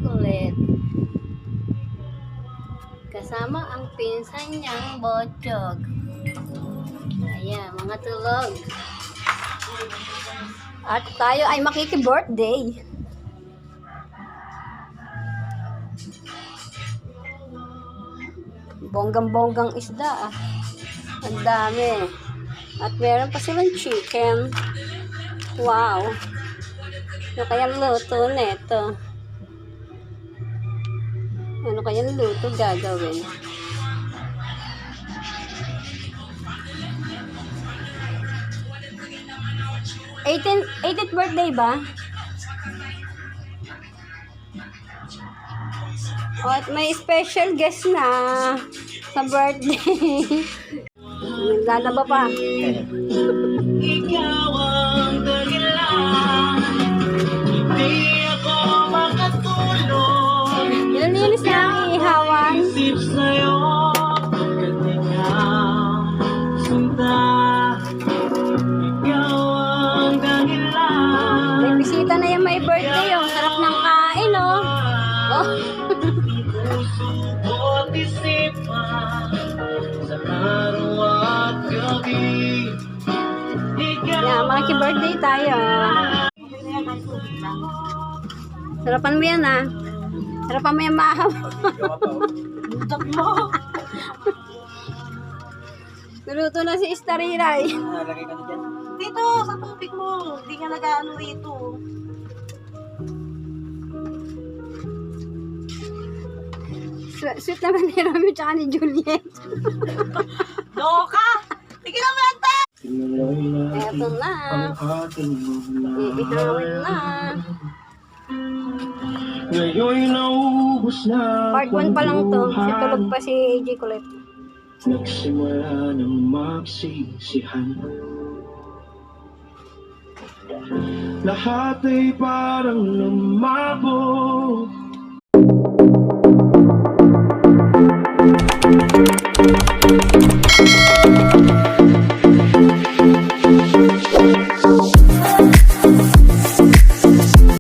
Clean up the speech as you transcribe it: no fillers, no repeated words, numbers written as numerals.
Colette. Kasama ang pinsan niyang Botchog. Ayan, mga tulog. At tayo ay makiki-birthday. Bonggang-bonggang isda ah. Ang dami. At meron pa silang chicken. Wow. Ano kayang luto neto? Ano kayang luto gagawin? Eighteenth birthday ba? O, at may special guest na sa birthday. Naglalaba pa. Ikaw ang dahilan, hindi ako makatulog. Nilinis na ang ihawan. Isip sa'yo, katingang sinta. Ikaw ang dahilan. May bisita na yung may birthday. Oh. Sarap ng kain, oh. Oh. Puso ko't isipan, sa araw at gabi. Yeah, maki-birthday tayo. Sarapan mo yan, ah. Sarapan mo yan, mahaw. Butak mo. Naluto na si Istariray. Lagay ka na dyan. Dito, sa tubig mo. Hindi ka nag-ano rito. Sweet naman ni Romeo tsaka ni Juliet. Loka! Sige na, Mante! Eto na. Iihawin na. Ngayon'y naubos na. Part 1 pa lang to. Kasi tulog pa si AJ Colette. Nagsimula ng magsisihan. Lahat ay parang lumabo.